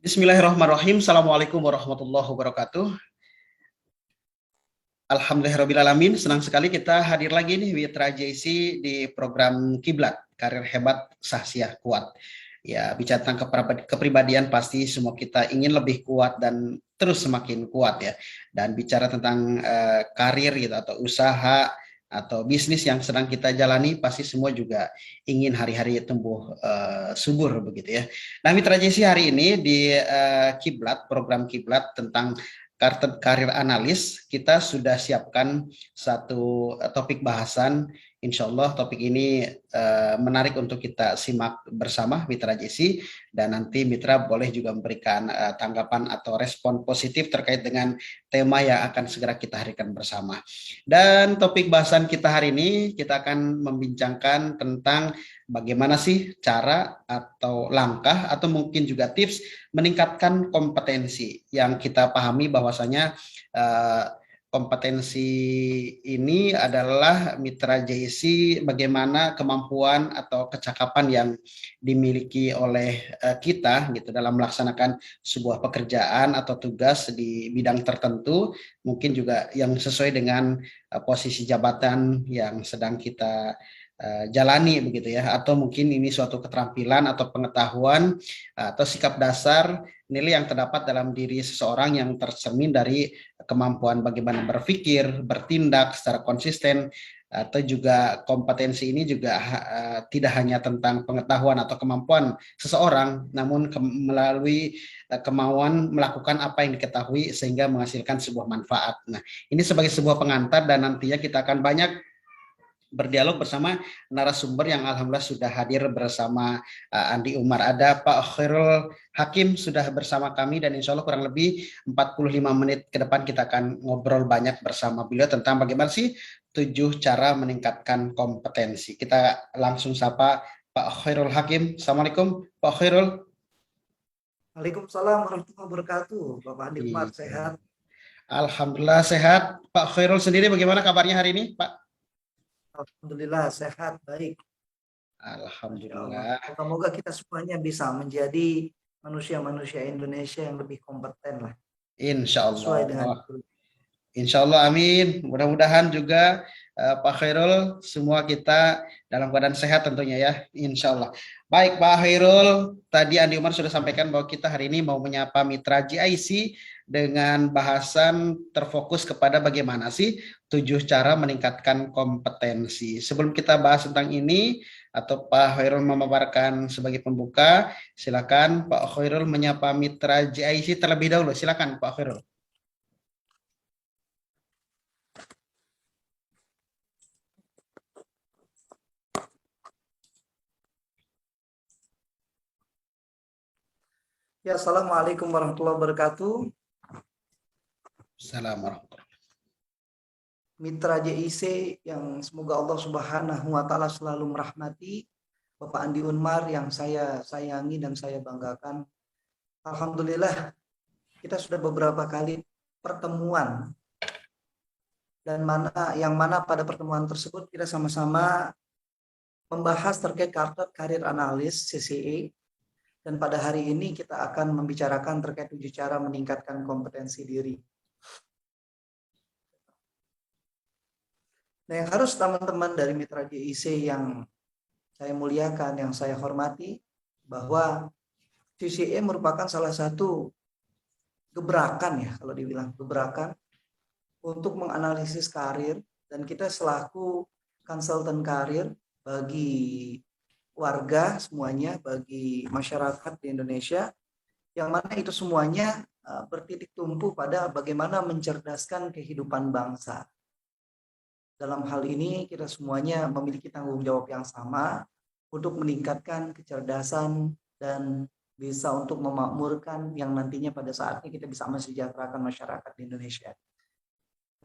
Bismillahirrahmanirrahim. Assalamualaikum warahmatullahi wabarakatuh. Alhamdulillahirrahmanirrahim. Senang sekali kita hadir lagi nih Mitra JC di program Kiblat, Karir Hebat Sahsiah Kuat. Ya, bicara tentang kepribadian pasti semua kita ingin lebih kuat dan terus semakin kuat ya. Dan bicara tentang karir gitu atau usaha atau bisnis yang sedang kita jalani pasti semua juga ingin hari-hari tumbuh subur begitu ya. Nah, Mitra JC hari ini di Kiblat, program Kiblat tentang karir analis, kita sudah siapkan satu topik bahasan. Insya Allah topik ini menarik untuk kita simak bersama Mitra JC, dan nanti Mitra boleh juga memberikan tanggapan atau respon positif terkait dengan tema yang akan segera kita hadirkan bersama. Dan topik bahasan kita hari ini kita akan membincangkan tentang bagaimana sih cara atau langkah atau mungkin juga tips meningkatkan kompetensi. Yang kita pahami bahwasanya kompetensi ini adalah Mitra JC bagaimana kemampuan atau kecakapan yang dimiliki oleh kita gitu dalam melaksanakan sebuah pekerjaan atau tugas di bidang tertentu, mungkin juga yang sesuai dengan posisi jabatan yang sedang kita jalani begitu ya, atau mungkin ini suatu keterampilan atau pengetahuan atau sikap dasar nilai yang terdapat dalam diri seseorang yang tercermin dari kemampuan bagaimana berpikir, bertindak secara konsisten, atau juga kompetensi ini juga tidak hanya tentang pengetahuan atau kemampuan seseorang, namun melalui kemauan melakukan apa yang diketahui sehingga menghasilkan sebuah manfaat. Nah, ini sebagai sebuah pengantar dan nantinya kita akan banyak berdialog bersama narasumber yang alhamdulillah sudah hadir bersama Andi Umar. Ada Pak Khairul Hakim sudah bersama kami dan insya Allah kurang lebih 45 menit ke depan kita akan ngobrol banyak bersama beliau tentang bagaimana sih 7 cara meningkatkan kompetensi. Kita langsung sapa Pak Khairul Hakim. Assalamualaikum Pak Khairul. Waalaikumsalam warahmatullahi wabarakatuh. Bapak Andi Umar sehat? Alhamdulillah sehat. Pak Khairul sendiri bagaimana kabarnya hari ini, Pak? Alhamdulillah sehat, baik. Alhamdulillah. Semoga kita semuanya bisa menjadi manusia-manusia Indonesia yang lebih kompeten lah. Insya Allah. Sesuai dengan Insya Allah, amin. Mudah-mudahan juga Pak Khairul semua kita dalam keadaan sehat tentunya ya, insya Allah. Baik Pak Khairul, tadi Andi Umar sudah sampaikan bahwa kita hari ini mau menyapa Mitra GIC dengan bahasan terfokus kepada bagaimana sih 7 cara meningkatkan kompetensi. Sebelum kita bahas tentang ini atau Pak Khairul memaparkan sebagai pembuka, silakan Pak Khairul menyapa Mitra GIC terlebih dahulu. Silakan Pak Khairul. Ya, assalamualaikum warahmatullahi wabarakatuh. Assalamualaikum. Mitra JIC yang semoga Allah Subhanahu wa taala selalu merahmati, Bapak Andi Umar yang saya sayangi dan saya banggakan. Alhamdulillah kita sudah beberapa kali pertemuan dan yang mana pada pertemuan tersebut kita sama-sama membahas terkait karir analis CCA, dan pada hari ini kita akan membicarakan terkait 7 cara meningkatkan kompetensi diri. Nah, yang harus teman-teman dari Mitra JIC yang saya muliakan, yang saya hormati, bahwa CCA merupakan salah satu gebrakan ya, kalau dibilang gebrakan untuk menganalisis karir, dan kita selaku konsultan karir bagi warga semuanya, bagi masyarakat di Indonesia, yang mana itu semuanya bertitik tumpu pada bagaimana mencerdaskan kehidupan bangsa. Dalam hal ini kita semuanya memiliki tanggung jawab yang sama untuk meningkatkan kecerdasan dan bisa untuk memakmurkan yang nantinya pada saatnya kita bisa mensejahterakan masyarakat di Indonesia.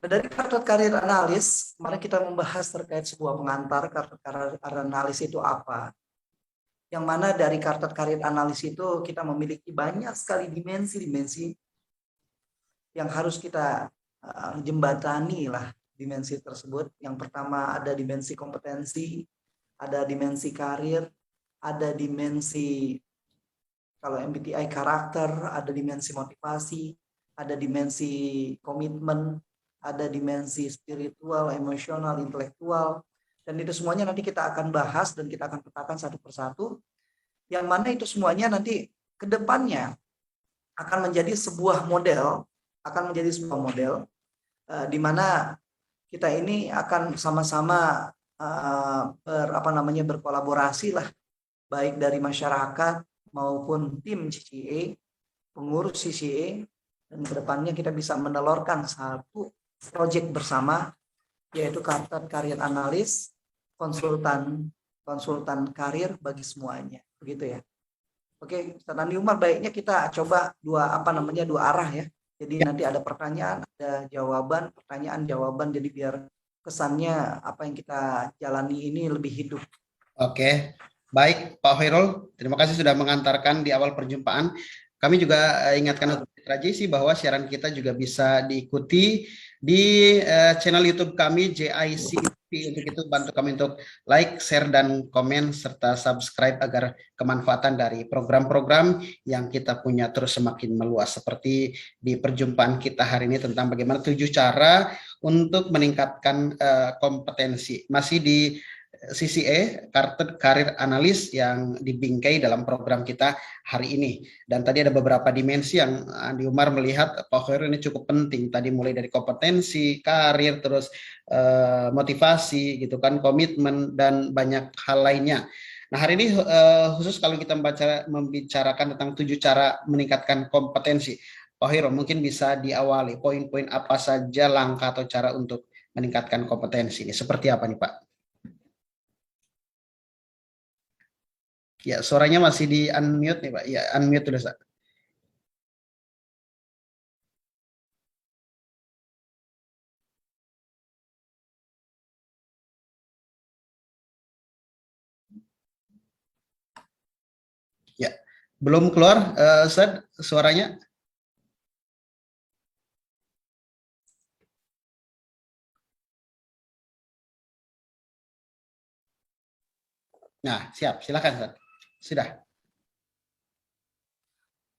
Nah, dari karir analis, mari kita membahas terkait sebuah pengantar karir analis itu apa. Yang mana dari karir analis itu kita memiliki banyak sekali dimensi-dimensi yang harus kita jembatani lah dimensi tersebut. Yang pertama ada dimensi kompetensi, ada dimensi karir, ada dimensi Kalau MBTI karakter, ada dimensi motivasi, ada dimensi komitmen, ada dimensi spiritual, emosional, intelektual, dan itu semuanya nanti kita akan bahas dan kita akan petakan satu persatu, yang mana itu semuanya nanti ke depannya akan menjadi sebuah model, di mana kita ini akan sama-sama berkolaborasi lah, baik dari masyarakat maupun tim CCA, pengurus CCA, dan kedepannya kita bisa menelurkan satu proyek bersama, yaitu Kartet Karir Analis, konsultan karir bagi semuanya, begitu ya. Oke, Ustaz Andi Umar, baiknya kita coba dua arah ya. Jadi nanti ada pertanyaan, ada jawaban, pertanyaan, jawaban. Jadi biar kesannya apa yang kita jalani ini lebih hidup. Oke, baik Pak Hoirul, terima kasih sudah mengantarkan di awal perjumpaan. Kami juga ingatkan untuk Mitra JC bahwa siaran kita juga bisa diikuti di channel YouTube kami JIC. Untuk itu bantu kami untuk like, share, dan komen serta subscribe agar kemanfaatan dari program-program yang kita punya terus semakin meluas. Seperti di perjumpaan kita hari ini tentang bagaimana 7 cara untuk meningkatkan kompetensi. Masih di CCA, Kartet Karir Analis yang dibingkai dalam program kita hari ini. Dan tadi ada beberapa dimensi yang Andi Umar melihat Pak Khairul ini cukup penting. Tadi mulai dari kompetensi, karir, terus motivasi, gitu kan, komitmen, dan banyak hal lainnya. Nah, hari ini khusus kalau kita membicarakan tentang 7 cara meningkatkan kompetensi. Pak Khairul mungkin bisa diawali poin-poin apa saja langkah atau cara untuk meningkatkan kompetensi ini. Seperti apa nih Pak? Ya, suaranya masih di unmute nih, Pak. Ya, unmute dulu, Pak. Ya, belum keluar, Ustaz, suaranya. Nah, siap. Silakan, Ustaz. Sudah.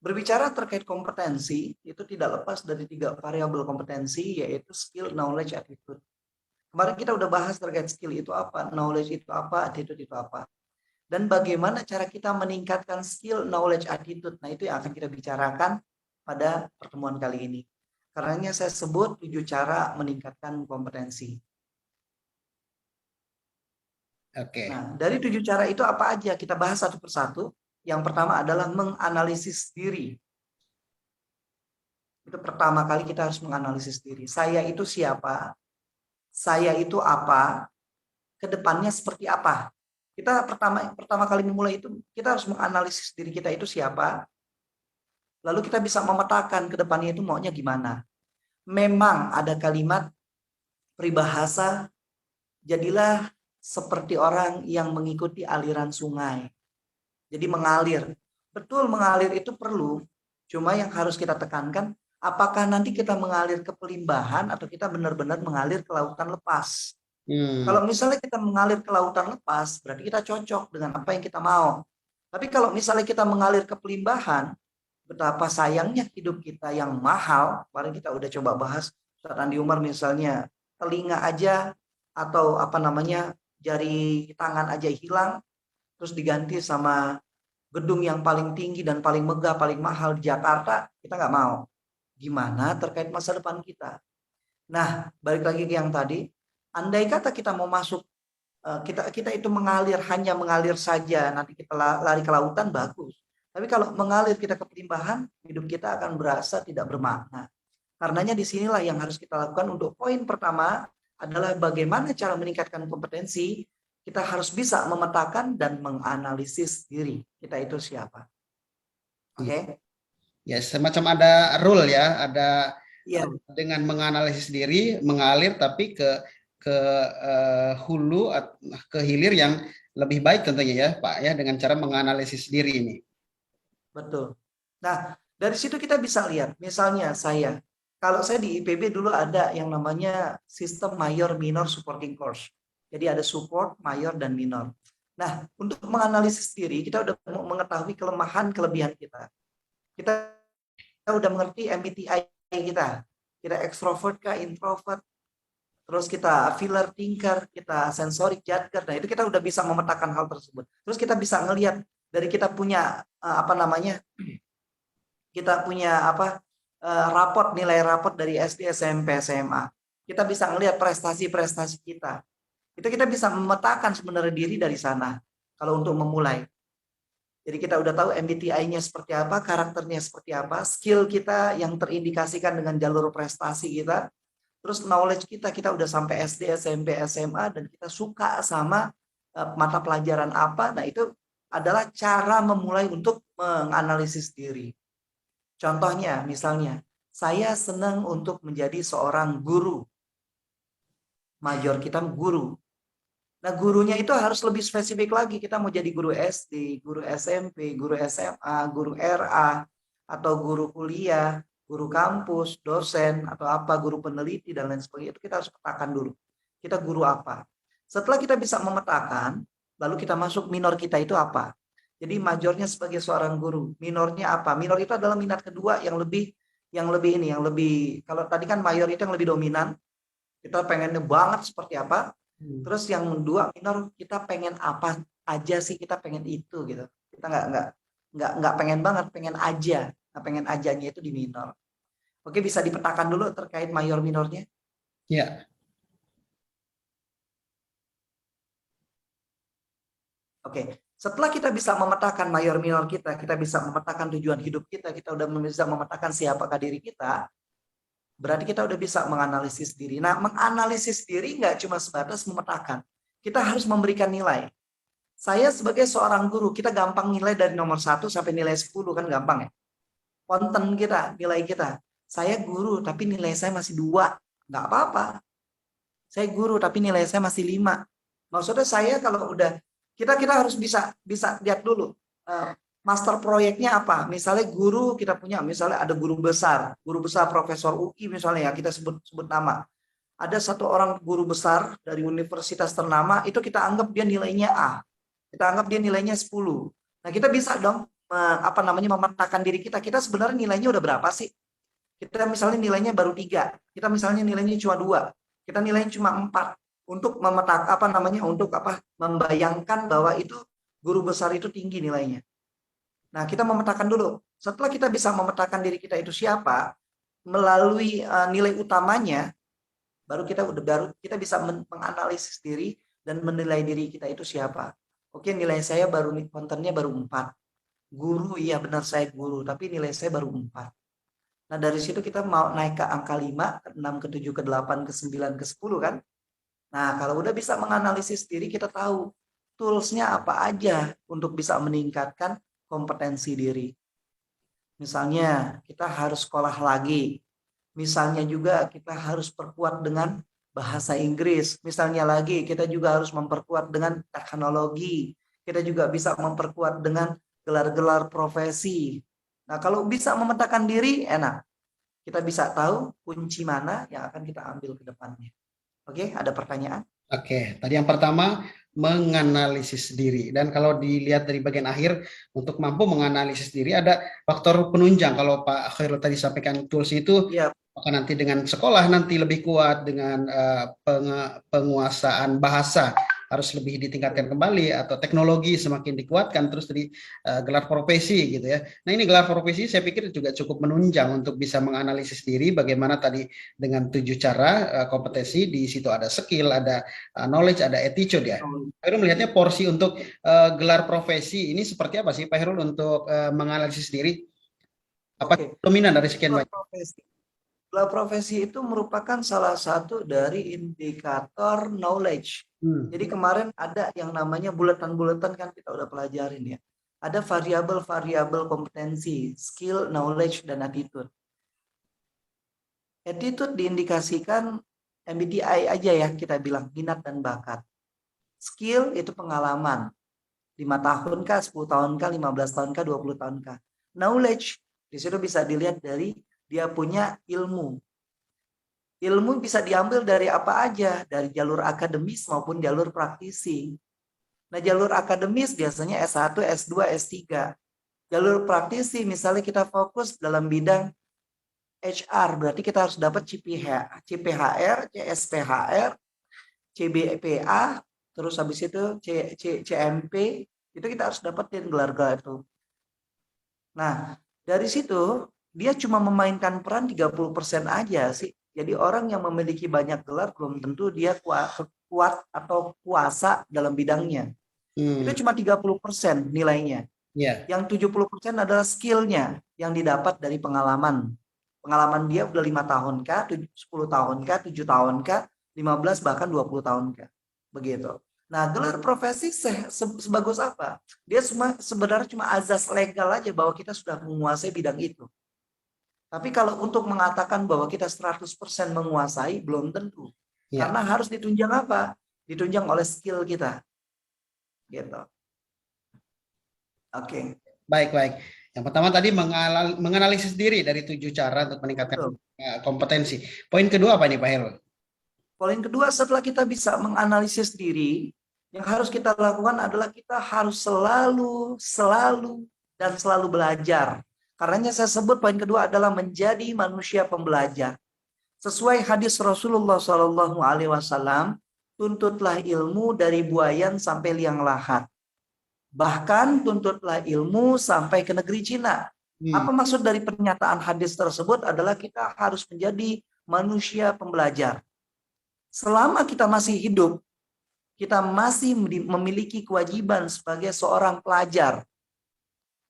Berbicara terkait kompetensi, itu tidak lepas dari 3 variabel kompetensi, yaitu skill, knowledge, attitude. Kemarin kita udah bahas terkait skill itu apa, knowledge itu apa, attitude itu apa. Dan bagaimana cara kita meningkatkan skill, knowledge, attitude. Nah, itu yang akan kita bicarakan pada pertemuan kali ini. Karenanya saya sebut 7 cara meningkatkan kompetensi. Oke. Nah, dari 7 cara itu apa aja? Kita bahas satu persatu. Yang pertama adalah menganalisis diri. Itu pertama kali kita harus menganalisis diri. Saya itu siapa? Saya itu apa? Kedepannya seperti apa? Kita pertama kali memulai itu, kita harus menganalisis diri kita itu siapa. Lalu kita bisa memetakan kedepannya itu maunya gimana. Memang ada kalimat peribahasa, jadilah seperti orang yang mengikuti aliran sungai. Jadi mengalir. Betul, mengalir itu perlu. Cuma yang harus kita tekankan, apakah nanti kita mengalir ke pelimbahan atau kita benar-benar mengalir ke lautan lepas. Kalau misalnya kita mengalir ke lautan lepas, berarti kita cocok dengan apa yang kita mau. Tapi kalau misalnya kita mengalir ke pelimbahan, betapa sayangnya hidup kita yang mahal. Kemarin kita udah coba bahas, Ustaz Andi Umar misalnya, telinga aja atau jari tangan aja hilang, terus diganti sama gedung yang paling tinggi dan paling megah, paling mahal di Jakarta, kita nggak mau. Gimana terkait masa depan kita? Nah, balik lagi ke yang tadi, andai kata kita mau masuk, kita itu hanya mengalir saja, nanti kita lari ke lautan, bagus. Tapi kalau mengalir kita ke pelimbahan, hidup kita akan berasa tidak bermakna. Karenanya disinilah yang harus kita lakukan. Untuk poin pertama adalah bagaimana cara meningkatkan kompetensi. Kita harus bisa memetakan dan menganalisis diri kita itu siapa. Oke? Ya, semacam ada rule ya, ada Iya. dengan menganalisis diri, mengalir tapi ke hulu, ke hilir yang lebih baik tentunya ya, Pak ya, dengan cara menganalisis diri ini. Betul. Nah, dari situ kita bisa lihat, misalnya kalau saya di IPB dulu ada yang namanya sistem mayor minor supporting course. Jadi ada support, mayor, dan minor. Nah, untuk menganalisis diri, kita udah mengetahui kelemahan, kelebihan kita. Kita udah mengerti MBTI kita. Kita ekstrovert kah, introvert, terus kita filler thinker, kita sensorik judger. Nah, itu kita udah bisa memetakan hal tersebut. Terus kita bisa ngelihat dari kita punya apa namanya? Kita punya apa? Raport, nilai raport dari SD, SMP, SMA. Kita bisa ngelihat prestasi-prestasi kita. Itu kita bisa memetakan sebenarnya diri dari sana kalau untuk memulai. Jadi kita udah tahu MBTI-nya seperti apa, karakternya seperti apa, skill kita yang terindikasikan dengan jalur prestasi kita, terus knowledge kita udah sampai SD, SMP, SMA, dan kita suka sama mata pelajaran apa. Nah, itu adalah cara memulai untuk menganalisis diri. Contohnya, misalnya, saya senang untuk menjadi seorang guru. Major kita guru. Nah, gurunya itu harus lebih spesifik lagi. Kita mau jadi guru SD, guru SMP, guru SMA, guru RA, atau guru kuliah, guru kampus, dosen, atau apa, guru peneliti, dan lain sebagainya. Itu kita harus petakan dulu. Kita guru apa? Setelah kita bisa memetakan, lalu kita masuk minor kita itu apa? Jadi majornya sebagai seorang guru, minornya apa? Minor itu adalah minat kedua yang lebih kalau tadi kan mayor itu yang lebih dominan, kita pengennya banget seperti apa. Terus yang dua minor, kita pengen apa aja sih, kita pengen itu gitu. Kita nggak pengen banget, pengen aja. Nah, pengen ajanya itu di minor. Oke, bisa dipetakan dulu terkait mayor minornya. Ya. Oke, setelah kita bisa memetakan mayor minor kita bisa memetakan tujuan hidup kita udah bisa memetakan siapakah diri kita. Berarti kita udah bisa menganalisis diri. Nah, menganalisis diri nggak cuma sebatas memetakan. Kita harus memberikan nilai. Saya sebagai seorang guru, kita gampang nilai dari nomor 1 sampai nilai 10 kan gampang ya. Konten kita, nilai kita. Saya guru tapi nilai saya masih 2. Nggak apa-apa. Saya guru tapi nilai saya masih 5. Maksudnya saya kalau udah, kita harus bisa lihat dulu. Master proyeknya apa? Misalnya guru kita punya, misalnya ada guru besar Profesor UI misalnya ya, kita sebut nama. Ada satu orang guru besar dari universitas ternama, itu kita anggap dia nilainya A. Kita anggap dia nilainya 10. Nah, kita bisa dong memetakan diri kita. Kita sebenarnya nilainya udah berapa sih? Kita misalnya nilainya baru 3. Kita misalnya nilainya cuma 2. Kita nilainya cuma 4. Untuk membayangkan bahwa itu guru besar itu tinggi nilainya. Nah, kita memetakan dulu. Setelah kita bisa memetakan diri kita itu siapa, melalui nilai utamanya, baru kita bisa menganalisis diri dan menilai diri kita itu siapa. Oke, nilai saya kontennya baru 4. Guru, iya benar saya guru, tapi nilai saya baru 4. Nah, dari situ kita mau naik ke angka 5, ke 6, ke 7, ke 8, ke 9, ke 10 kan. Nah, kalau udah bisa menganalisis diri, kita tahu tools-nya apa aja untuk bisa meningkatkan kompetensi diri. Misalnya kita harus sekolah lagi. Misalnya juga kita harus perkuat dengan bahasa Inggris. Misalnya lagi kita juga harus memperkuat dengan teknologi. Kita juga bisa memperkuat dengan gelar-gelar profesi. Nah, kalau bisa memetakan diri, enak. Kita bisa tahu kunci mana yang akan kita ambil ke depannya. Oke, ada pertanyaan? Oke, tadi yang pertama menganalisis diri, dan kalau dilihat dari bagian akhir untuk mampu menganalisis diri ada faktor penunjang. Kalau Pak Khairul tadi sampaikan tools itu, Ya, apakah nanti dengan sekolah nanti lebih kuat, dengan penguasaan bahasa harus lebih ditingkatkan kembali, atau teknologi semakin dikuatkan, terus tadi gelar profesi gitu ya. Nah, ini gelar profesi saya pikir juga cukup menunjang untuk bisa menganalisis diri, bagaimana tadi dengan 7 cara kompetensi, di situ ada skill, ada knowledge, ada attitude ya. Pak Heru melihatnya porsi untuk gelar profesi ini seperti apa sih Pak Heru untuk menganalisis diri? Apa dominan dari sekian banyak? Gelar profesi itu merupakan salah satu dari indikator knowledge. Jadi kemarin ada yang namanya buletan-buletan kan kita udah pelajarin ya. Ada variabel-variabel kompetensi, skill, knowledge, dan attitude. Attitude diindikasikan MBTI aja ya, kita bilang minat dan bakat. Skill itu pengalaman. 5 tahun kah, 10 tahun kah, 15 tahun kah, 20 tahun kah. Knowledge, di situ bisa dilihat dari dia punya ilmu. Ilmu bisa diambil dari apa aja, dari jalur akademis maupun jalur praktisi. Nah, jalur akademis biasanya S1, S2, S3. Jalur praktisi misalnya kita fokus dalam bidang HR, berarti kita harus dapat CPHR, CSPHR, CBPA, terus habis itu CMP, itu kita harus dapetin gelar-gelar itu. Nah, dari situ dia cuma memainkan peran 30% aja sih. Jadi orang yang memiliki banyak gelar belum tentu dia kuat atau kuasa dalam bidangnya. Itu cuma 30% nilainya. Yeah. Yang 70% adalah skillnya yang didapat dari pengalaman. Pengalaman dia udah 5 tahun kah, 10 tahun kah, 7 tahun kah, 15 bahkan 20 tahun kah. Begitu. Nah, gelar profesi sebagus apa? Dia sebenarnya cuma azas legal aja bahwa kita sudah menguasai bidang itu. Tapi kalau untuk mengatakan bahwa kita 100% menguasai, belum tentu. Yeah. Karena harus ditunjang apa? Ditunjang oleh skill kita. Gitu. Oke. Baik. Yang pertama tadi menganalisis diri dari 7 cara untuk meningkatkan kompetensi. Poin kedua apa nih Pak Heru? Poin kedua, setelah kita bisa menganalisis diri, yang harus kita lakukan adalah kita harus selalu belajar. Karenanya saya sebut poin kedua adalah menjadi manusia pembelajar. Sesuai hadis Rasulullah SAW, tuntutlah ilmu dari buayan sampai liang lahat. Bahkan tuntutlah ilmu sampai ke negeri Cina. Apa maksud dari pernyataan hadis tersebut adalah kita harus menjadi manusia pembelajar. Selama kita masih hidup, kita masih memiliki kewajiban sebagai seorang pelajar.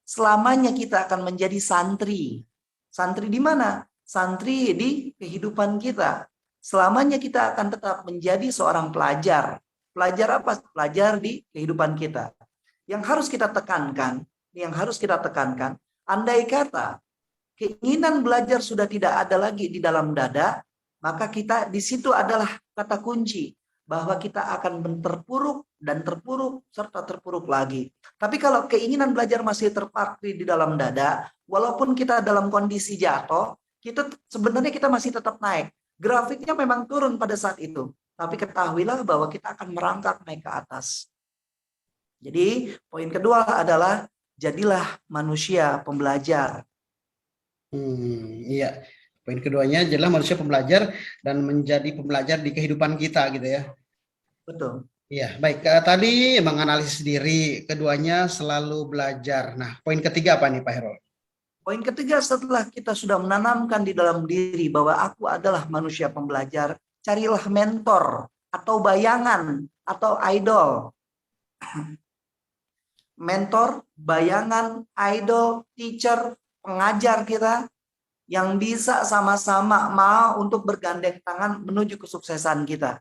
Selamanya kita akan menjadi santri. Santri di mana? Santri di kehidupan kita. Selamanya kita akan tetap menjadi seorang pelajar. Pelajar apa? Pelajar di kehidupan kita. Yang harus kita tekankan, andai kata keinginan belajar sudah tidak ada lagi di dalam dada, maka kita di situ adalah kata kunci bahwa kita akan terpuruk serta terpuruk lagi. Tapi kalau keinginan belajar masih terpatri di dalam dada, walaupun kita dalam kondisi jatuh, sebenarnya kita masih tetap naik. Grafiknya memang turun pada saat itu, tapi ketahuilah bahwa kita akan merangkak naik ke atas. Jadi poin kedua adalah jadilah manusia pembelajar. Iya. Poin keduanya adalah manusia pembelajar dan menjadi pembelajar di kehidupan kita gitu ya. Betul. Iya, baik. Tadi menganalisis diri, keduanya selalu belajar. Nah, poin ketiga apa nih Pak Heru? Poin ketiga, setelah kita sudah menanamkan di dalam diri bahwa aku adalah manusia pembelajar, carilah mentor atau bayangan atau idol. Mentor, bayangan, idol, teacher, pengajar kita yang bisa sama-sama mau untuk bergandeng tangan menuju kesuksesan kita.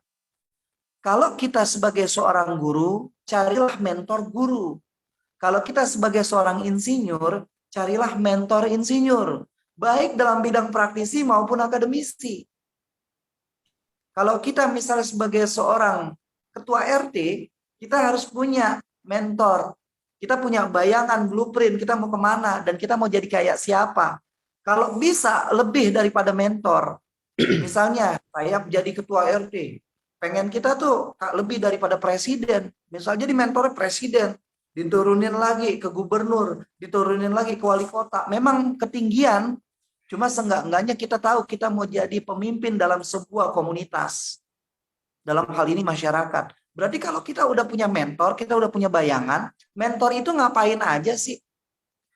Kalau kita sebagai seorang guru, carilah mentor guru. Kalau kita sebagai seorang insinyur, carilah mentor insinyur, baik dalam bidang praktisi maupun akademisi. Kalau kita misalnya sebagai seorang ketua RT, kita harus punya mentor. Kita punya bayangan, blueprint, kita mau kemana, dan kita mau jadi kayak siapa. Kalau bisa lebih daripada mentor, misalnya saya jadi ketua RT, pengen kita tuh lebih daripada presiden. Misalnya jadi mentor presiden, diturunin lagi ke gubernur, diturunin lagi ke wali kota. Memang ketinggian, cuma seenggak-enggaknya kita tahu kita mau jadi pemimpin dalam sebuah komunitas. Dalam hal ini masyarakat. Berarti kalau kita udah punya mentor, kita udah punya bayangan, mentor itu ngapain aja sih?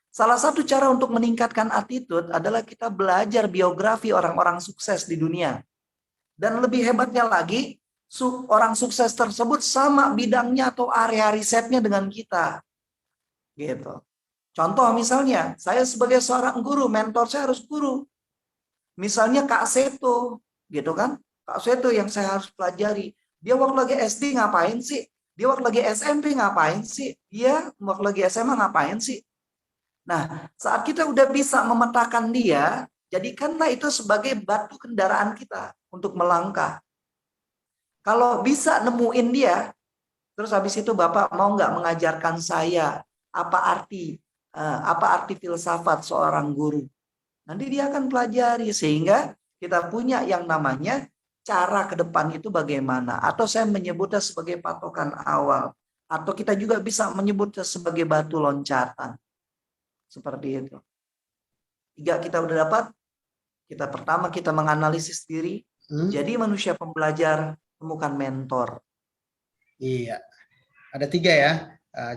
Salah satu cara untuk meningkatkan attitude adalah kita belajar biografi orang-orang sukses di dunia. Dan lebih hebatnya lagi, orang sukses tersebut sama bidangnya atau area risetnya dengan kita. Gitu. Contoh misalnya, saya sebagai seorang guru, mentor saya harus guru. Misalnya Kak Seto, gitu kan? Kak Seto yang saya harus pelajari. Dia waktu lagi SD ngapain sih? Dia waktu lagi SMP ngapain sih? Dia waktu lagi SMA ngapain sih? Nah, saat kita udah bisa memetakan dia, jadikanlah itu sebagai batu kendaraan kita untuk melangkah. Kalau bisa nemuin dia, terus habis itu Bapak mau nggak mengajarkan saya apa arti filsafat seorang guru? Nanti dia akan pelajari sehingga kita punya yang namanya cara ke depan itu bagaimana. Atau saya menyebutnya sebagai patokan awal. Atau kita juga bisa menyebutnya sebagai batu loncatan. Seperti itu. 3 kita udah dapat. Pertama kita menganalisis diri. Jadi manusia pembelajar, temukan mentor. Iya, ada 3 ya.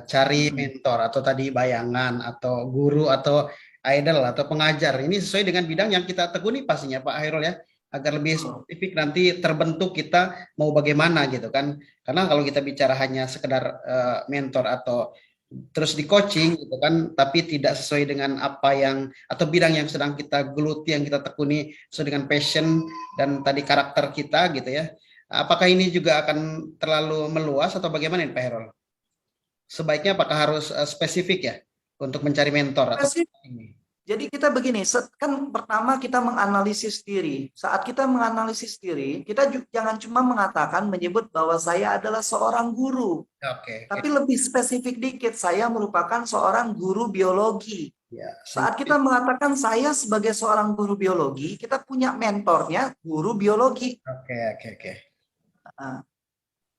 Cari mentor atau tadi bayangan atau guru atau idol atau pengajar. Ini sesuai dengan bidang yang kita tekuni pastinya Pak Hairul ya, agar lebih spesifik nanti terbentuk kita mau bagaimana gitu kan. Karena kalau kita bicara hanya sekedar mentor atau terus di coaching gitu kan, tapi tidak sesuai dengan apa yang atau bidang yang sedang kita geluti, yang kita tekuni sesuai dengan passion dan tadi karakter kita gitu ya. Apakah ini juga akan terlalu meluas atau bagaimana Pak Hairul? Sebaiknya apakah harus spesifik ya untuk mencari mentor atau ini? Jadi kita begini, kan pertama kita menganalisis diri. Saat kita menganalisis diri, kita jangan cuma mengatakan menyebut bahwa saya adalah seorang guru. Tapi lebih spesifik dikit, saya merupakan seorang guru biologi. Saat kita mengatakan saya sebagai seorang guru biologi, kita punya mentornya guru biologi. Oke.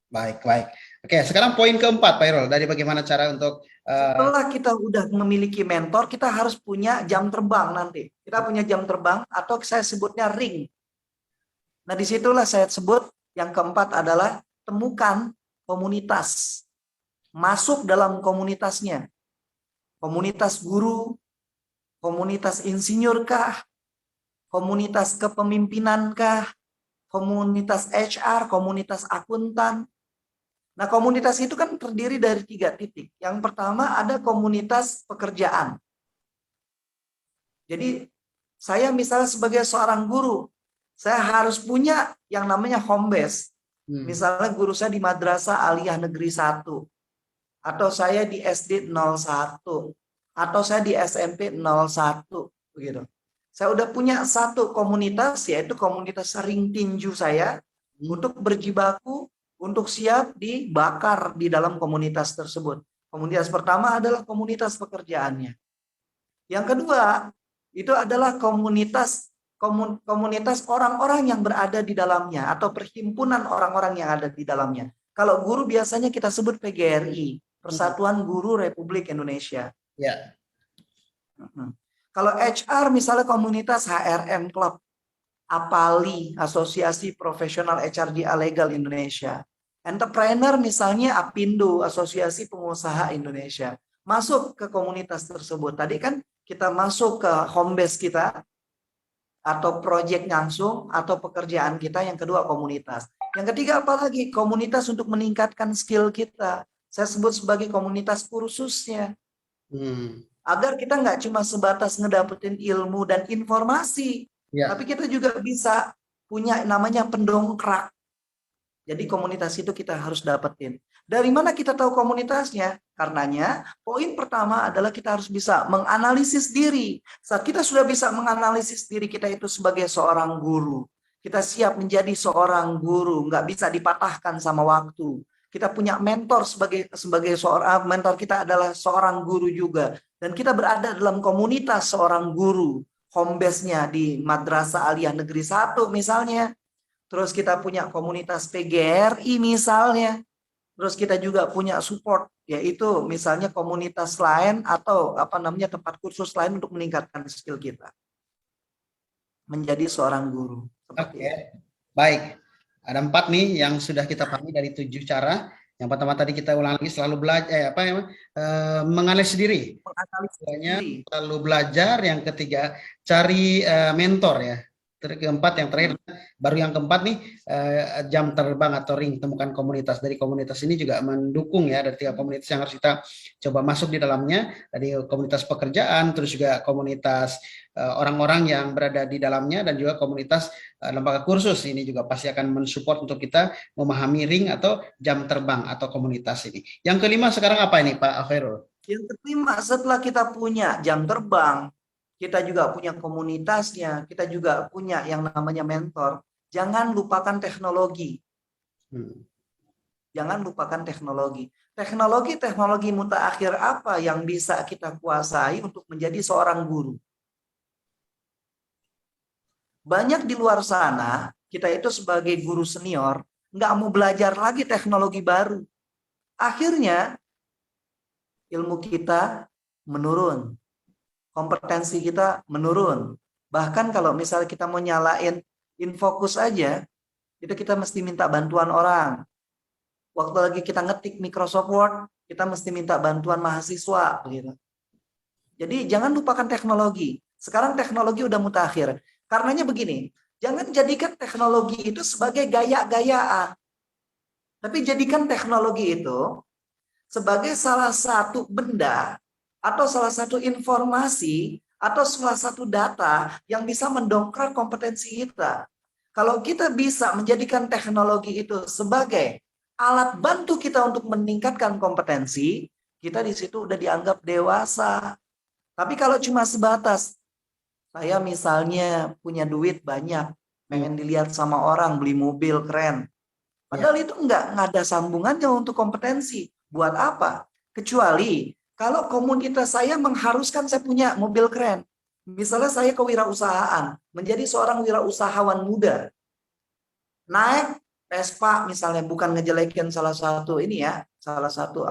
Baik. Oke, sekarang poin keempat, Pak Hairul, dari bagaimana cara untuk setelah kita udah memiliki mentor, kita harus punya jam terbang nanti. Kita punya jam terbang atau saya sebutnya ring. Nah, disitulah saya sebut yang keempat adalah temukan komunitas. Masuk dalam komunitasnya. Komunitas guru, komunitas insinyur kah, komunitas kepemimpinan kah, komunitas HR, komunitas akuntan. Nah, komunitas itu kan terdiri dari 3 titik. Yang pertama ada komunitas pekerjaan. Jadi, saya misalnya sebagai seorang guru, saya harus punya yang namanya home base. Misalnya guru saya di Madrasah Aliyah Negeri 1. Atau saya di SD 01. Atau saya di SMP 01. Begitu. Saya udah punya satu komunitas, yaitu komunitas ring tinju saya, untuk berjibaku, untuk siap dibakar di dalam komunitas tersebut. Komunitas pertama adalah komunitas pekerjaannya. Yang kedua, itu adalah komunitas orang-orang yang berada di dalamnya atau perhimpunan orang-orang yang ada di dalamnya. Kalau guru biasanya kita sebut PGRI, Persatuan Guru Republik Indonesia. Ya. Kalau HR misalnya komunitas HRM Club, APALI, Asosiasi Profesional HRD Legal Indonesia. Entrepreneur misalnya APindo, Asosiasi Pengusaha Indonesia. Masuk ke komunitas tersebut. Tadi kan kita masuk ke home base kita, atau proyek langsung, atau pekerjaan kita. Yang kedua komunitas. Yang ketiga apalagi? Komunitas untuk meningkatkan skill kita. Saya sebut sebagai komunitas kursusnya. Agar kita nggak cuma sebatas ngedapetin ilmu dan informasi. Tapi kita juga bisa punya namanya pendongkrak. Jadi komunitas itu kita harus dapetin. Dari mana kita tahu komunitasnya? Karenanya poin pertama adalah kita harus bisa menganalisis diri. Saat kita sudah bisa menganalisis diri kita itu sebagai seorang guru. Kita siap menjadi seorang guru. Nggak bisa dipatahkan sama waktu. Kita punya mentor sebagai seorang mentor kita adalah seorang guru juga. Dan kita berada dalam komunitas seorang guru. Home base-nya di Madrasah Aliyah Negeri 1 misalnya. Terus kita punya komunitas PGRI misalnya. Terus kita juga punya support, yaitu misalnya komunitas lain atau tempat kursus lain untuk meningkatkan skill kita. Menjadi seorang guru. Oke. Baik. Ada 4 nih yang sudah kita pahami dari 7 cara. Yang pertama tadi kita ulang lagi, selalu belajar menganalisis diri. Selalu belajar. Yang ketiga cari mentor ya. Keempat yang terakhir, baru yang keempat nih, jam terbang atau ring, temukan komunitas. Dari komunitas ini juga mendukung ya, ada 3 komunitas yang harus kita coba masuk di dalamnya, dari komunitas pekerjaan, terus juga komunitas orang-orang yang berada di dalamnya, dan juga komunitas lembaga kursus. Ini juga pasti akan mensupport untuk kita memahami ring atau jam terbang atau komunitas ini. Yang kelima sekarang apa ini Pak Hairul? Yang kelima, setelah kita punya jam terbang, kita juga punya komunitasnya, kita juga punya yang namanya mentor. Jangan lupakan teknologi. Jangan lupakan teknologi. Teknologi mutakhir apa yang bisa kita kuasai untuk menjadi seorang guru? Banyak di luar sana, kita itu sebagai guru senior, nggak mau belajar lagi teknologi baru. Akhirnya ilmu kita menurun, kompetensi kita menurun. Bahkan kalau misalnya kita mau nyalain InFocus aja, itu kita mesti minta bantuan orang. Waktu lagi kita ngetik Microsoft Word, kita mesti minta bantuan mahasiswa, begitu. Jadi jangan lupakan teknologi. Sekarang teknologi udah mutakhir. Karenanya begini, jangan jadikan teknologi itu sebagai gaya-gayaan. Tapi jadikan teknologi itu sebagai salah satu benda atau salah satu informasi atau salah satu data yang bisa mendongkrak kompetensi kita. Kalau kita bisa menjadikan teknologi itu sebagai alat bantu kita untuk meningkatkan kompetensi, kita di situ udah dianggap dewasa. Tapi kalau cuma sebatas, saya misalnya punya duit banyak, pengen dilihat sama orang, beli mobil keren. Padahal itu nggak ada sambungannya untuk kompetensi. Buat apa? Kecuali kalau komunitas saya mengharuskan saya punya mobil keren. Misalnya saya kewirausahaan, menjadi seorang wirausahawan muda. Naik Vespa misalnya, bukan ngejelekin salah satu ini ya, salah satu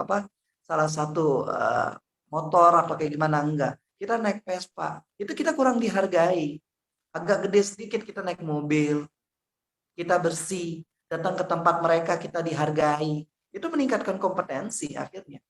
motor atau kayak gimana, enggak. Kita naik Vespa, itu kita kurang dihargai. Agak gede sedikit kita naik mobil, kita bersih, datang ke tempat mereka kita dihargai. Itu meningkatkan kompetensi akhirnya.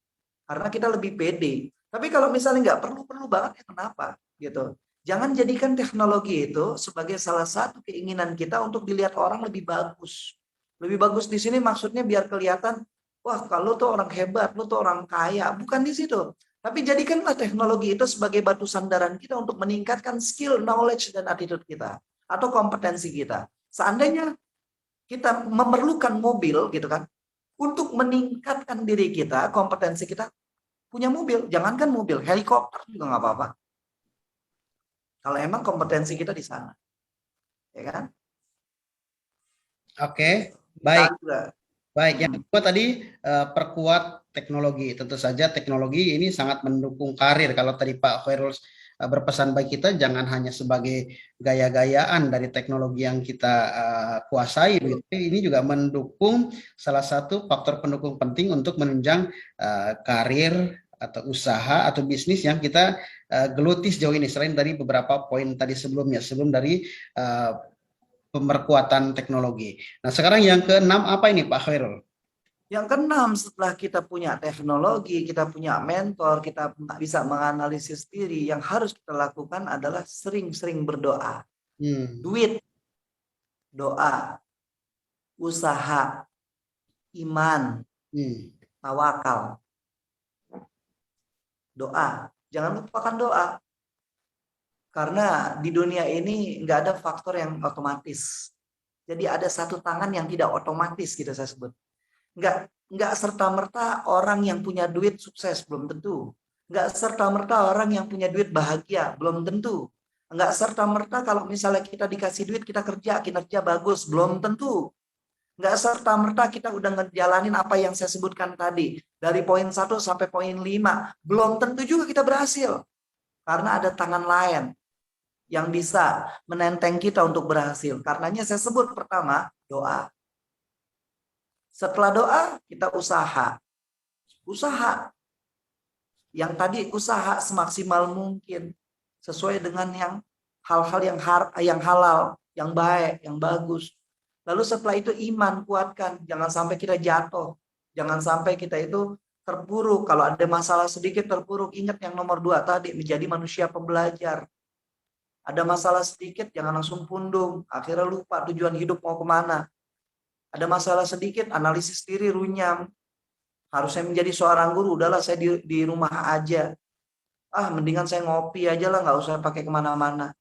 Karena kita lebih pede. Tapi kalau misalnya nggak perlu-perlu banget, ya kenapa? Gitu. Jangan jadikan teknologi itu sebagai salah satu keinginan kita untuk dilihat orang lebih bagus. Lebih bagus di sini maksudnya biar kelihatan, wah kalau tuh orang hebat, lu tuh orang kaya. Bukan di situ. Tapi jadikanlah teknologi itu sebagai batu sandaran kita untuk meningkatkan skill, knowledge, dan attitude kita. Atau kompetensi kita. Seandainya kita memerlukan mobil gitu kan, untuk meningkatkan diri kita, kompetensi kita, punya mobil. Jangankan mobil, helikopter juga nggak apa-apa. Kalau emang kompetensi kita di sana. Ya kan? Oke, baik. Juga. Baik, yang kedua tadi perkuat teknologi. Tentu saja teknologi ini sangat mendukung karir. Kalau tadi Pak Khairul berpesan bagi kita jangan hanya sebagai gaya-gayaan dari teknologi yang kita kuasai. Ini juga mendukung salah satu faktor pendukung penting untuk menunjang karir atau usaha atau bisnis yang kita geluti sejauh ini. Selain dari beberapa poin tadi sebelumnya, sebelum dari pemerkuatan teknologi. Nah, sekarang yang keenam apa ini Pak Khairul? Yang keenam, setelah kita punya teknologi, kita punya mentor, kita bisa menganalisis diri, yang harus kita lakukan adalah sering-sering berdoa. Duit, doa, usaha, iman, tawakal. Doa, jangan lupakan doa. Karena di dunia ini nggak ada faktor yang otomatis. Jadi ada satu tangan yang tidak otomatis, gitu saya sebut. Nggak serta-merta orang yang punya duit sukses, belum tentu. Nggak serta-merta orang yang punya duit bahagia, belum tentu. Nggak serta-merta kalau misalnya kita dikasih duit, kita kerja, kinerja bagus, belum tentu. Nggak serta-merta kita udah ngejalanin apa yang saya sebutkan tadi. Dari poin 1 sampai poin 5. Belum tentu juga kita berhasil. Karena ada tangan lain yang bisa menenteng kita untuk berhasil. Karenanya saya sebut pertama, doa. Setelah doa, kita usaha. Usaha. Yang tadi usaha semaksimal mungkin. Sesuai dengan hal-hal yang halal, yang baik, yang bagus. Lalu setelah itu iman, kuatkan. Jangan sampai kita jatuh. Jangan sampai kita itu terpuruk. Kalau ada masalah sedikit terpuruk, ingat yang nomor 2 tadi, menjadi manusia pembelajar. Ada masalah sedikit, jangan langsung pundung. Akhirnya lupa tujuan hidup mau kemana. Ada masalah sedikit, analisis diri runyam. Harusnya menjadi seorang guru, udahlah saya di rumah aja. Mendingan saya ngopi aja lah, nggak usah pakai kemana-mana.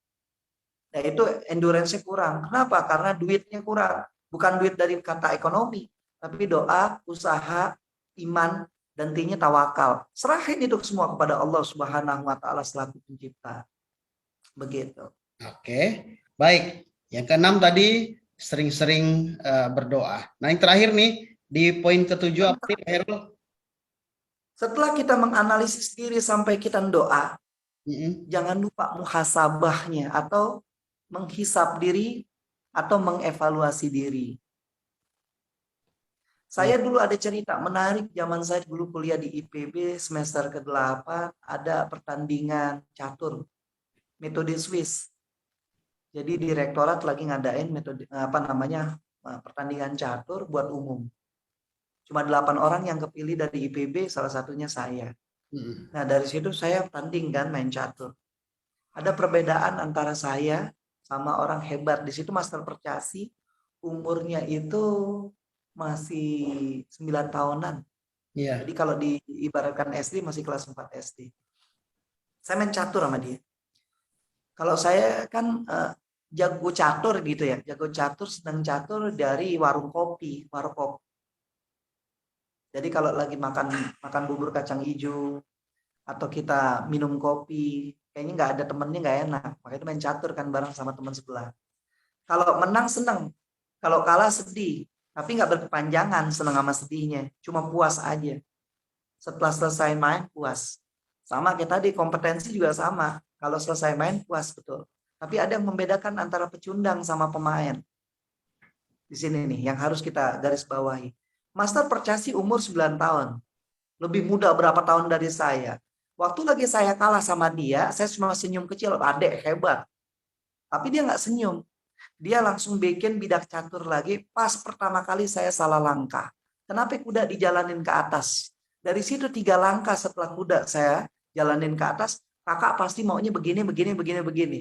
Nah itu endurance-nya kurang. Kenapa? Karena duitnya kurang. Bukan duit dari kata ekonomi, tapi doa, usaha, iman, dan intinya tawakal. Serahin itu semua kepada Allah Subhanahu wa Ta'ala selaku pencipta. Begitu. Oke, baik. Yang keenam tadi sering-sering berdoa. Nah, yang terakhir nih di poin ke-7 apa nih, Pak Herul? Setelah kita menganalisis diri sampai kita doa, jangan lupa muhasabahnya atau menghisap diri atau mengevaluasi diri. Saya dulu ada cerita menarik, zaman saya dulu kuliah di IPB semester ke-8, ada pertandingan catur metode Swiss. Jadi direktorat lagi ngadain metode pertandingan catur buat umum. Cuma 8 orang yang kepilih dari IPB, salah satunya saya. Nah, dari situ saya tanding kan main catur. Ada perbedaan antara saya sama orang hebat. Di situ Master Percasi umurnya itu masih 9 tahunan. Iya. Jadi kalau diibaratkan SD masih kelas 4 SD. Saya main catur sama dia. Kalau saya kan jago catur gitu ya, jago catur, sedang catur dari warung kopi, warkop. Jadi kalau lagi makan bubur kacang hijau atau kita minum kopi, kayaknya nggak ada temennya nggak enak. Makanya itu main catur kan bareng sama teman sebelah. Kalau menang seneng, kalau kalah sedih. Tapi nggak berkepanjangan seneng sama sedihnya, cuma puas aja. Setelah selesai main puas. Sama kayak tadi, kompetensi juga sama. Kalau selesai main puas betul. Tapi ada yang membedakan antara pecundang sama pemain. Di sini nih yang harus kita garis bawahi. Master Percasi umur 9 tahun. Lebih muda berapa tahun dari saya. Waktu lagi saya kalah sama dia, saya cuma senyum kecil, adek hebat. Tapi dia nggak senyum. Dia langsung bikin bidak catur lagi. Pas pertama kali saya salah langkah. Kenapa kuda dijalanin ke atas? Dari situ 3 langkah setelah kuda saya jalanin ke atas, kakak pasti maunya begini, begini, begini, begini.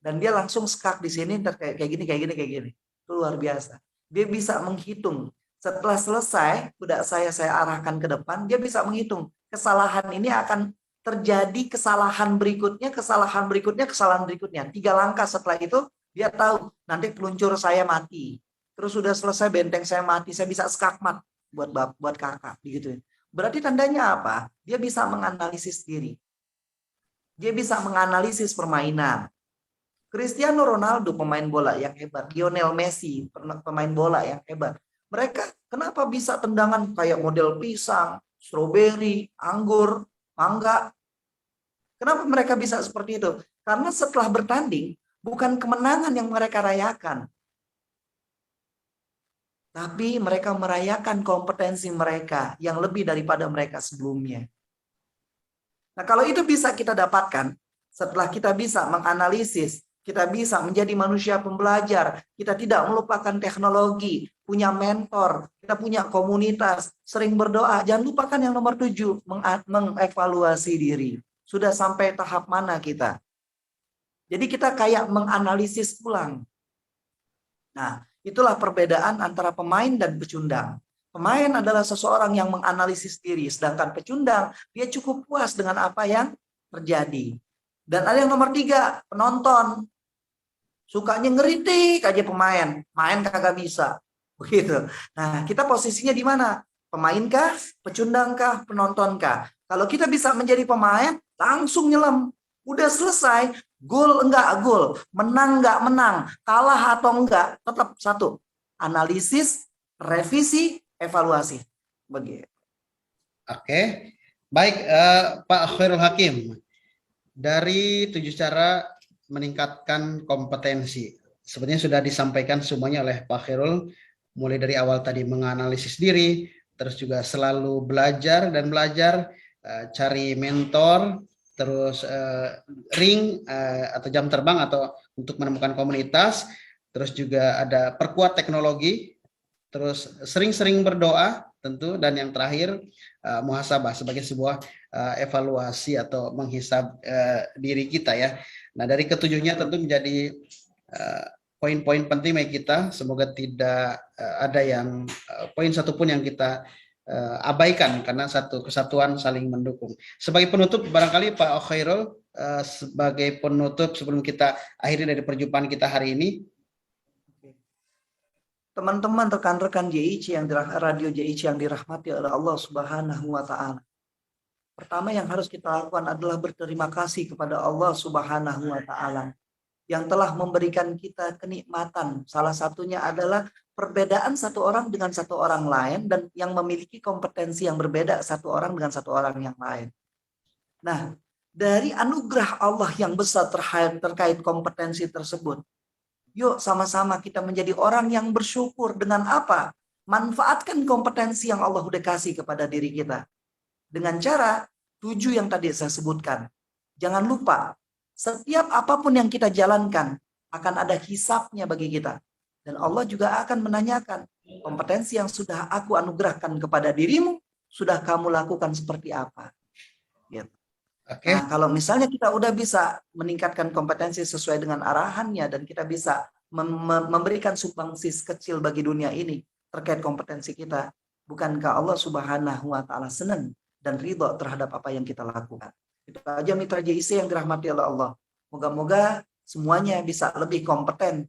Dan dia langsung skak di sini kayak gini, kayak gini, kayak gini. Itu luar biasa. Dia bisa menghitung. Setelah selesai, kuda saya arahkan ke depan, dia bisa menghitung. Kesalahan ini akan terjadi kesalahan berikutnya, kesalahan berikutnya, kesalahan berikutnya. 3 langkah setelah itu, dia tahu nanti peluncur saya mati. Terus sudah selesai benteng saya mati, saya bisa skakmat buat kakak gitu. Berarti tandanya apa? Dia bisa menganalisis diri. Dia bisa menganalisis permainan. Cristiano Ronaldo pemain bola yang hebat, Lionel Messi pemain bola yang hebat. Mereka kenapa bisa tendangan kayak model pisang, stroberi, anggur, mangga? Kenapa mereka bisa seperti itu? Karena setelah bertanding, bukan kemenangan yang mereka rayakan. Tapi mereka merayakan kompetensi mereka yang lebih daripada mereka sebelumnya. Nah, kalau itu bisa kita dapatkan, setelah kita bisa menganalisis, kita bisa menjadi manusia pembelajar, kita tidak melupakan teknologi, punya mentor, kita punya komunitas, sering berdoa. Jangan lupakan yang nomor 7, mengevaluasi diri. Sudah sampai tahap mana kita? Jadi kita kayak menganalisis ulang. Nah, itulah perbedaan antara pemain dan pecundang. Pemain adalah seseorang yang menganalisis diri, sedangkan pecundang dia cukup puas dengan apa yang terjadi. Dan ada yang nomor 3, penonton. Sukanya ngeritik aja pemain, main kagak bisa. Begitu. Nah, kita posisinya di mana? Pemainkah, pecundangkah, penontonkah? Kalau kita bisa menjadi pemain, langsung nyelam. Udah selesai, gol enggak gol, menang enggak menang, kalah atau enggak, tetap satu. Analisis, revisi, evaluasi. Begitu. Oke. Baik, Pak Khairul Hakim. Dari 7 cara meningkatkan kompetensi. Sebenarnya sudah disampaikan semuanya oleh Pak Khairul, mulai dari awal tadi menganalisis diri, terus juga selalu belajar dan belajar, cari mentor, terus ring atau jam terbang atau untuk menemukan komunitas, terus juga ada perkuat teknologi, terus sering-sering berdoa tentu, dan yang terakhir muhasabah sebagai sebuah evaluasi atau menghisab diri kita ya. Nah, dari ketujuhnya tentu menjadi poin-poin penting bagi kita. Semoga tidak ada yang poin satupun yang kita abaikan, karena satu kesatuan saling mendukung. Sebagai penutup, barangkali Pak Khairul, sebagai penutup sebelum kita akhiri dari perjumpaan kita hari ini. Teman-teman, rekan-rekan JIC yang radio JIC yang dirahmati oleh Allah Subhanahu wa taala. Pertama yang harus kita lakukan adalah berterima kasih kepada Allah Subhanahu wa taala yang telah memberikan kita kenikmatan. Salah satunya adalah perbedaan satu orang dengan satu orang lain, dan yang memiliki kompetensi yang berbeda satu orang dengan satu orang yang lain. Nah, dari anugerah Allah yang besar terkait kompetensi tersebut, yuk sama-sama kita menjadi orang yang bersyukur dengan apa? manfaatkan kompetensi yang Allah udah kasih kepada diri kita. Dengan cara 7 yang tadi saya sebutkan. Jangan lupa, setiap apapun yang kita jalankan akan ada hisabnya bagi kita. Dan Allah juga akan menanyakan, kompetensi yang sudah aku anugerahkan kepada dirimu, sudah kamu lakukan seperti apa? Gitu. Oke. Nah, kalau misalnya kita udah bisa meningkatkan kompetensi sesuai dengan arahannya dan kita bisa memberikan sumbangsi kecil bagi dunia ini terkait kompetensi kita, bukankah Allah Subhanahu wa taala senang dan ridho terhadap apa yang kita lakukan? Itu aja mitra JIC yang dirahmati oleh Allah. Moga-moga semuanya bisa lebih kompeten.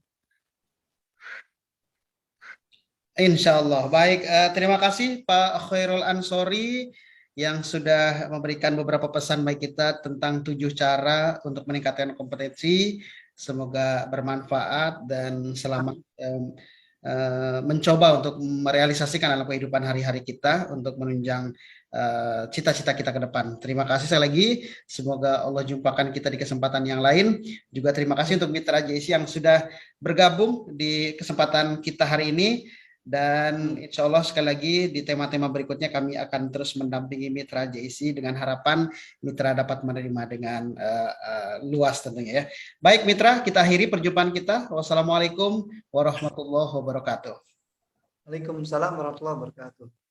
Insya Allah. Baik, terima kasih Pak Khairul Ansori yang sudah memberikan beberapa pesan bagi kita tentang 7 cara untuk meningkatkan kompetensi. Semoga bermanfaat dan selamat mencoba untuk merealisasikan dalam kehidupan hari-hari kita untuk menunjang cita-cita kita ke depan. Terima kasih sekali lagi. Semoga Allah jumpakan kita di kesempatan yang lain. Juga terima kasih untuk mitra JIC yang sudah bergabung di kesempatan kita hari ini. Dan insya Allah sekali lagi di tema-tema berikutnya kami akan terus mendampingi mitra JIC dengan harapan mitra dapat menerima dengan luas tentunya ya. Baik mitra, kita akhiri perjumpaan kita. Wassalamualaikum warahmatullahi wabarakatuh. Waalaikumsalam warahmatullahi wabarakatuh.